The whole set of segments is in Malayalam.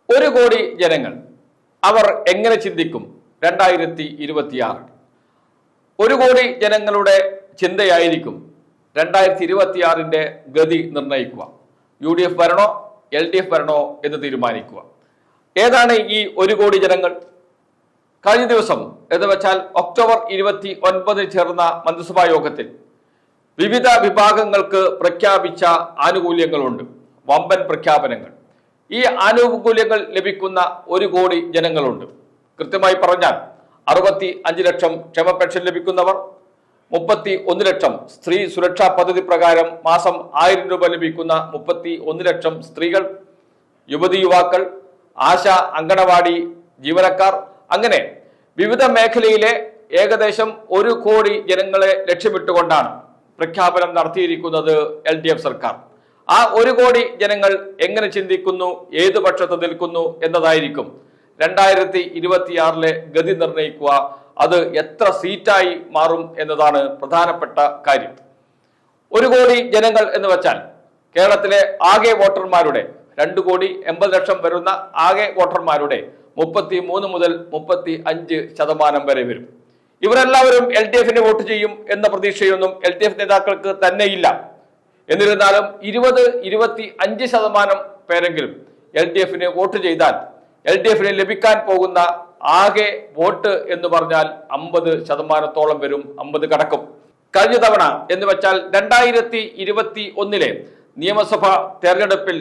ഒരു കോടി ജനങ്ങൾ അവർ എങ്ങനെ ചിന്തിക്കും 2026? ഒരു കോടി ജനങ്ങളുടെ ചിന്തയായിരിക്കും 2026 ഗതി നിർണയിക്കുക. UDF ഭരണോ LDF ഭരണോ എന്ന് തീരുമാനിക്കുക. ഏതാണ് ഈ ഒരു കോടി ജനങ്ങൾ? കഴിഞ്ഞ ദിവസം എന്ന് വെച്ചാൽ ഒക്ടോബർ 29 ചേർന്ന മന്ത്രിസഭാ യോഗത്തിൽ വിവിധ വിഭാഗങ്ങൾക്ക് പ്രഖ്യാപിച്ച ആനുകൂല്യങ്ങളുണ്ട്, വമ്പൻ പ്രഖ്യാപനങ്ങൾ. ഈ ആനുകൂല്യങ്ങൾ ലഭിക്കുന്ന ഒരു കോടി ജനങ്ങളുണ്ട്. കൃത്യമായി പറഞ്ഞാൽ 65 ലക്ഷം ക്ഷേമ പെൻഷൻ ലഭിക്കുന്നവർ, 31 ലക്ഷം സ്ത്രീ സുരക്ഷാ പദ്ധതി പ്രകാരം മാസം 1000 രൂപ ലഭിക്കുന്ന 31 ലക്ഷം സ്ത്രീകൾ, യുവതി യുവാക്കൾ, ആശ അങ്കണവാടി ജീവനക്കാർ, അങ്ങനെ വിവിധ മേഖലയിലെ ഏകദേശം ഒരു കോടി ജനങ്ങളെ ലക്ഷ്യമിട്ടുകൊണ്ടാണ് പ്രഖ്യാപനം നടത്തിയിരിക്കുന്നത് LDF സർക്കാർ. ആ ഒരു കോടി ജനങ്ങൾ എങ്ങനെ ചിന്തിക്കുന്നു, ഏതു പക്ഷത്ത് നിൽക്കുന്നു എന്നതായിരിക്കും 2026 ഗതി നിർണയിക്കുക. അത് എത്ര സീറ്റായി മാറും എന്നതാണ് പ്രധാനപ്പെട്ട കാര്യം. ഒരു കോടി ജനങ്ങൾ എന്ന് വെച്ചാൽ കേരളത്തിലെ ആകെ വോട്ടർമാരുടെ 2,80,00,000 വരുന്ന ആകെ വോട്ടർമാരുടെ 33 മുതൽ 35% വരെ വരും. ഇവരെല്ലാവരും LDFന് വോട്ട് ചെയ്യും എന്ന പ്രതീക്ഷയൊന്നും LDF നേതാക്കൾക്ക് തന്നെയില്ല. എന്നിരുന്നാലും 20-25% പേരെങ്കിലും LDFന് വോട്ട് ചെയ്താൽ LDFന് ലഭിക്കാൻ പോകുന്ന ആകെ വോട്ട് എന്ന് പറഞ്ഞാൽ 50%-ഓളം വരും, 50 കടക്കും. കഴിഞ്ഞ തവണ എന്ന് വെച്ചാൽ 2021 നിയമസഭാ തെരഞ്ഞെടുപ്പിൽ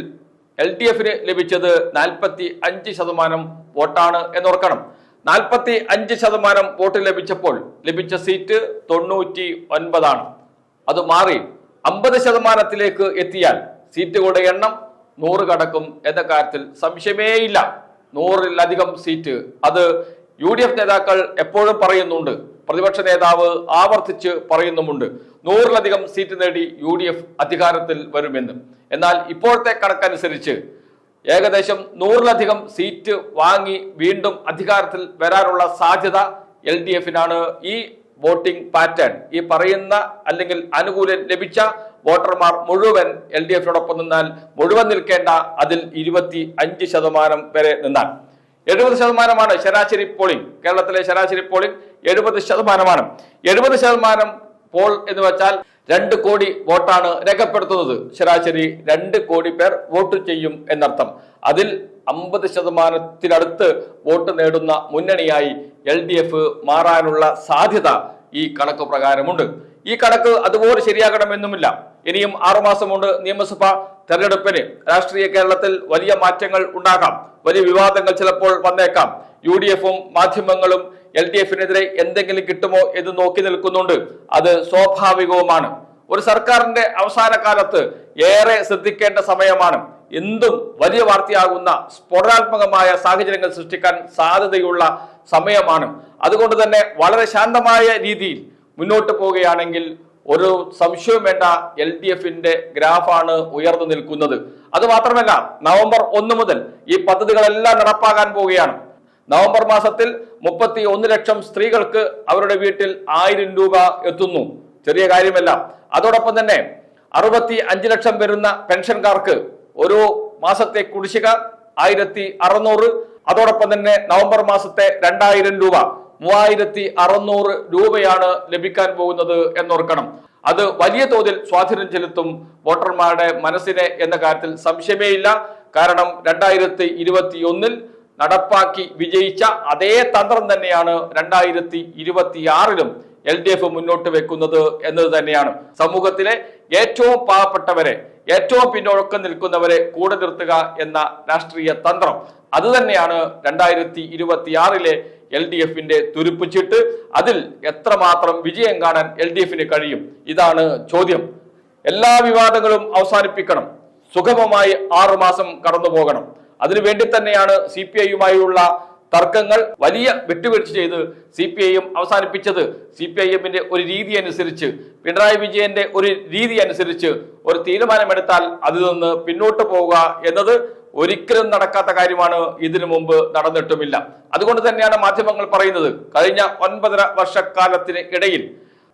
LDFന് ലഭിച്ചത് 45% വോട്ടാണ് എന്നോർക്കണം. 45% വോട്ട് ലഭിച്ചപ്പോൾ ലഭിച്ച സീറ്റ് 99 അത് മാറി 50% എത്തിയാൽ സീറ്റുകളുടെ എണ്ണം 100 കടക്കും എന്ന കാര്യത്തിൽ സംശയമേയില്ല. 100-ലധികം സീറ്റ് അത് UDF നേതാക്കൾ എപ്പോഴും പറയുന്നുണ്ട്, പ്രതിപക്ഷ നേതാവ് ആവർത്തിച്ച് പറയുന്നുമുണ്ട്. 100-ലധികം സീറ്റ് നേടി UDF അധികാരത്തിൽ വരുമെന്ന്. എന്നാൽ ഇപ്പോഴത്തെ കണക്കനുസരിച്ച് ഏകദേശം 100-ലധികം സീറ്റ് വാങ്ങി വീണ്ടും അധികാരത്തിൽ വരാനുള്ള സാധ്യത LDFനാണ്. ഈ വോട്ടിംഗ് പാറ്റേൺ, ഈ പറയുന്ന അല്ലെങ്കിൽ ആനുകൂല്യം ലഭിച്ച വോട്ടർമാർ മുഴുവൻ LDFനോടൊപ്പം നിന്നാൽ മുഴുവൻ നിൽക്കേണ്ട, അതിൽ 25% വരെ നിന്നാൽ 70% ശരാശരി പോളിംഗ്. കേരളത്തിലെ ശരാശരി പോളിംഗ് 70%. 70% പോൾ എന്ന് വെച്ചാൽ 2 കോടി വോട്ടാണ് രേഖപ്പെടുത്തുന്നത്. ശരാശരി 2 കോടി പേർ വോട്ട് ചെയ്യും എന്നർത്ഥം. അതിൽ 50%-അടുത്ത് വോട്ട് നേടുന്ന മുന്നണിയായി LDF മാറാനുള്ള സാധ്യത ഈ കണക്ക് പ്രകാരമുണ്ട്. ഈ കണക്ക് അതുപോലെ ശരിയാകണമെന്നുമില്ല. ഇനിയും 6 മാസമുണ്ട് നിയമസഭാ തെരഞ്ഞെടുപ്പിന്. രാഷ്ട്രീയ കേരളത്തിൽ വലിയ മാറ്റങ്ങൾ ഉണ്ടാകാം, വലിയ വിവാദങ്ങൾ ചിലപ്പോൾ വന്നേക്കാം. UDFും മാധ്യമങ്ങളും LDFനെതിരെ എന്തെങ്കിലും കിട്ടുമോ എന്ന് നോക്കി നിൽക്കുന്നുണ്ട്. അത് സ്വാഭാവികവുമാണ്. ഒരു സർക്കാരിന്റെ അവസാന കാലത്ത് ഏറെ ശ്രദ്ധിക്കേണ്ട സമയമാണ്. എന്തും വലിയ വാർത്തയാകുന്ന സ്ഫോടനാത്മകമായ സാഹചര്യങ്ങൾ സൃഷ്ടിക്കാൻ സാധ്യതയുള്ള സമയമാണ്. അതുകൊണ്ട് തന്നെ വളരെ ശാന്തമായ രീതിയിൽ മുന്നോട്ട് പോവുകയാണെങ്കിൽ ഒരു സംശയവും വേണ്ട, LDFന്റെ ഗ്രാഫാണ് ഉയർന്നു നിൽക്കുന്നത്. അത് മാത്രമല്ല, നവംബർ 1 മുതൽ ഈ പദ്ധതികളെല്ലാം നടപ്പാക്കാൻ പോവുകയാണ്. നവംബർ മാസത്തിൽ 31 ലക്ഷം സ്ത്രീകൾക്ക് അവരുടെ വീട്ടിൽ 1000 രൂപ എത്തുന്നു. ചെറിയ കാര്യമല്ല. അതോടൊപ്പം തന്നെ 65 ലക്ഷം വരുന്ന പെൻഷൻകാർക്ക് ഒരു മാസത്തെ കുടിശ്ശിക 1600. അതോടൊപ്പം തന്നെ നവംബർ മാസത്തെ 2000 രൂപ 3600 രൂപയാണ് ലഭിക്കാൻ പോകുന്നത് എന്നോർക്കണം. അത് വലിയ തോതിൽ സ്വാധീനം ചെലുത്തും വോട്ടർമാരുടെ മനസ്സിനെ എന്ന കാര്യത്തിൽ സംശയമേയില്ല. കാരണം 2021 നടപ്പാക്കി വിജയിച്ച അതേ തന്ത്രം തന്നെയാണ് 2026 LDF മുന്നോട്ട് വെക്കുന്നത് എന്നത് തന്നെയാണ്. സമൂഹത്തിലെ ഏറ്റവും പാവപ്പെട്ടവരെ, ഏറ്റവും പിന്നോക്കം നിൽക്കുന്നവരെ കൂടെ നിർത്തുക എന്ന രാഷ്ട്രീയ തന്ത്രം. അത് തന്നെയാണ് 2026 LDFന്റെ തുരുപ്പുചീട്ട്. അതിൽ എത്രമാത്രം വിജയം കാണാൻ LDFന് കഴിയും? ഇതാണ് ചോദ്യം. എല്ലാ വിവാദങ്ങളും അവസാനിപ്പിക്കണം. സുഗമമായി 6 മാസം കടന്നു പോകണം. അതിനുവേണ്ടി തന്നെയാണ് CPIയുമായുള്ള തർക്കങ്ങൾ വലിയ വിട്ടുവീഴ്ച ചെയ്ത് CPIഎം അവസാനിപ്പിച്ചത്. CPIഎമ്മിന്റെ ഒരു രീതി അനുസരിച്ച്, പിണറായി വിജയന്റെ ഒരു രീതി അനുസരിച്ച് ഒരു തീരുമാനമെടുത്താൽ അതിൽ നിന്ന് പിന്നോട്ട് പോവുക എന്നത് ഒരിക്കലും നടക്കാത്ത കാര്യമാണ്. ഇതിനു മുമ്പ് നടന്നിട്ടുമില്ല. അതുകൊണ്ട് തന്നെയാണ് മാധ്യമങ്ങൾ പറയുന്നത് കഴിഞ്ഞ 9.5 വർഷക്കാലത്തിന് ഇടയിൽ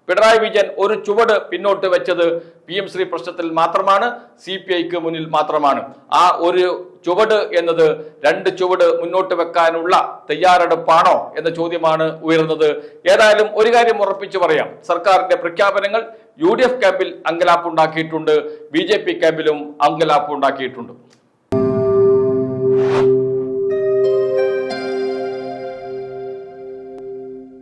പിണറായി വിജയൻ ഒരു ചുവട് പിന്നോട്ട് വെച്ചത് PM ശ്രീ പ്രശ്നത്തിൽ മാത്രമാണ്, CPIക്ക് മുന്നിൽ മാത്രമാണ്. ആ ഒരു ചുവട് എന്നത് 2 ചുവട് മുന്നോട്ട് വെക്കാനുള്ള തയ്യാറെടുപ്പാണോ എന്ന ചോദ്യമാണ് ഉയർന്നത്. ഏതായാലും ഒരു കാര്യം ഉറപ്പിച്ചു പറയാം, സർക്കാരിന്റെ പ്രഖ്യാപനങ്ങൾ UDF ക്യാമ്പിൽ അങ്കലാപ്പ് ഉണ്ടാക്കിയിട്ടുണ്ട്, BJP ക്യാമ്പിലും അങ്കലാപ്പ് ഉണ്ടാക്കിയിട്ടുണ്ട്.